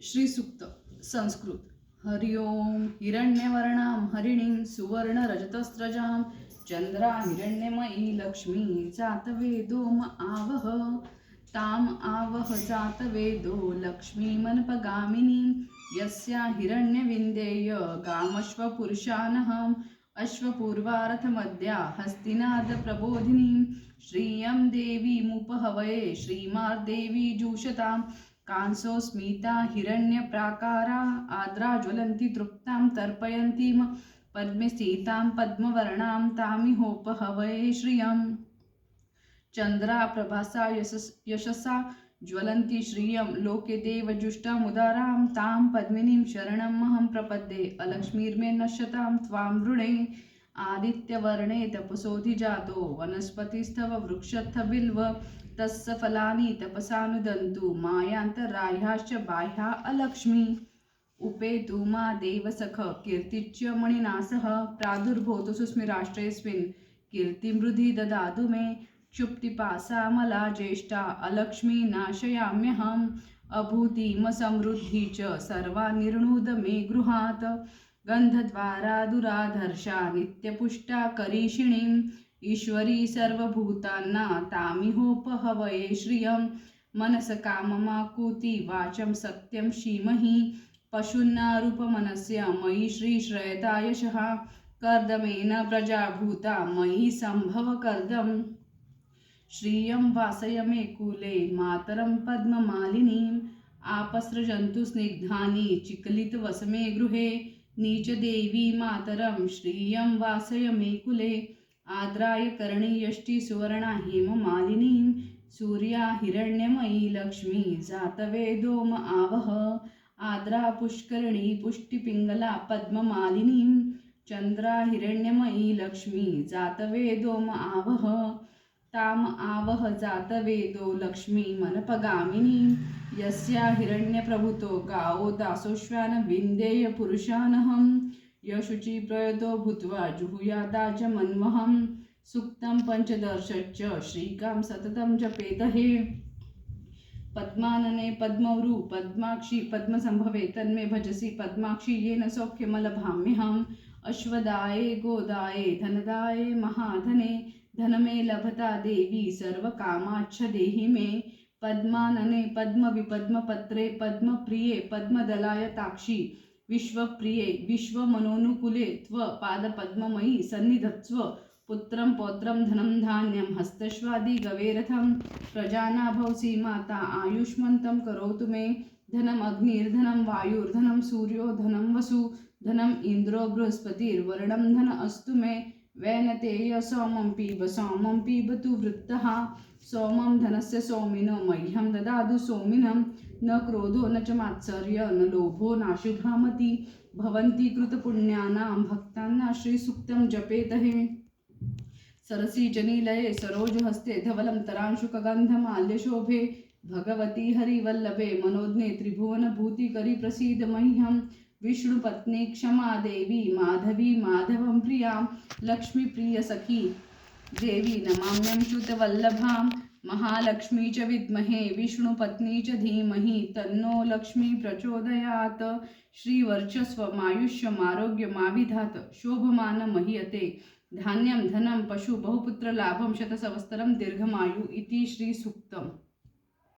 श्रीसूक्त संस्कृत. हरि ओम. हिरण्यवर्णां हरिणीं सुवर्णरजतस्रजां चंद्रा हिरण्यमयी लक्ष्मी जातवेदोम आवह. ताम आवह जातवेदो लक्ष्मीमनपगामिनीं यस्या हिरण्यविन्देय गामश्वपुरुषानहम् अश्वपूर्वारथमद्या हस्तिनादप्रबोधिनीं श्रियं देवीमुपहवये श्रीमार्देवी जुषतां कांसोस्मिता हिरण्यप्राकारा आद्रा ज्वलन्ति तृप्तां तर्पयन्तीं पद्मस्थितां पद्मवर्णां तामिहोपहवये श्रियम्. चंद्रा प्रभासा यशसा ज्वलन्ति श्रियं लोके देवजुष्टामुदारां तां पद्मिनीं शरणमहं प्रपद्ये अलक्ष्मीर्मे नश्यतां त्वां वृणे. आदित्यवर्णे तपसोऽधिजातो वनस्पतिस्तव वृक्षस्थ बिल्व तस्य फलानि तपसानुदन्तु मायान्तराह्याश्च बाह्या अलक्ष्मी. उपेतु मा देवसख कीर्तिच्च मणिना सह प्रादुर्भूतो सुस्मिराष्ट्रेऽस्मिन् कीर्तिमृधि ददातु मे. क्षुप्तिपासामला ज्येष्ठा अलक्ष्मी नाशयाम्यहम् अभूतिमसमृद्धि च सर्वान्निर्णुद मे गृहात्. गन्धद्वारा दुराधर्षा नित्यपुष्टा करीषिणीम् ईश्वरी सर्वभूताना तामिहोपहवये श्रियं. मनसकाममाकुति वाचं सत्यं श्रीमहि पशून्नारूपमनस्य मयि श्रीश्रयता यशः. कर्दमेन प्रजाभूता मयि सम्भव कर्दम्. श्रियं वासय मे कुले मातरं पद्ममालिनीम् आपसृजन्तु स्निग्धानि चिक्लितवसमे गृहे. नीचदेवी मातरं श्रियं वासय मे कुले आद्राय कर्णी यष्टि सुवर्णा हेममालिनीं सूर्या हिरण्यमयी लक्ष्मी जातवेदोम आवह. आद्रा पुष्करिणी पुष्टिपिङ्गला पद्ममालिनीं चंद्रा हिरण्यमयी लक्ष्मी जातवेदोम आवह. ताम आवह जातवेदो लक्ष्मीमनपगामिनीं यस्या हिरण्यप्रभुतो गावो दासोऽश्वान विन्देय पुरुषानहम्. यशुचि प्रयतो भूत्वा जुहुयादाजमन्वहं सुक्तं पञ्चदशश्च श्रीकां सततं जपेतहे. पद्मानने पद्मवृ पद्माक्षी पद्मसंभवे तन्मे भजसि पद्माक्षी येन सौख्यमलभाम्यहम्. अश्वदाये गोदाये धनदाये महाधने धनमे लभता देवी सर्वकामाच्छ देहि मे. पद्मानने पद्मविपद्मपत्रे पद्मप्रिये पद्मदलायताक्षी विश्वप्रिये विश्वमनोनुकूले त्व पादपद्ममयी सन्निधत्स्व. पुत्रं पौत्रं धनं धान्यं हस्तश्वादि गवेरथं प्रजानाभवसि माता आयुष्मन्तं करोतु मे. धनम् अग्निर्धनं वायुर्धनं सूर्यो धनं वसु धनम् इन्द्रो बृहस्पतिर्वरुणं धन अस्तु मे. वैनतेय सोमं पिबतु वृत्तः सोमं धनस्य सोमिनो मह्यं ददातु सोमिनं. न क्रोधो न च मात्सर्य न लोभो नाशुभामति भवन्ति कृतपुण्यानां भक्तानां श्रीसूक्तं जपेतहे. सरसी जनिलये सरोजहस्ते धवलं तरांशुकगन्धमाल्यशोभे भगवती हरिवल्लभे मनोज्ञे त्रिभुवनभूतिकरी प्रसीद मह्यं. विष्णुपत्नी क्षमा देवी माधवी माधवं प्रियां लक्ष्मीप्रियसखी देवी नमाम्यं च्युतवल्लभां. महालक्ष्मी च विद्महे विष्णुपत्नी च धीमहि तन्नो लक्ष्मी प्रचोदयात्. श्रीवर्चस्वमायुष्यमारोग्यमाविधात् शोभमानमहीयते धान्यं धनं पशु बहुपुत्रलाभं शतसवत्सरं दीर्घमायु इति श्रीसूक्तम्.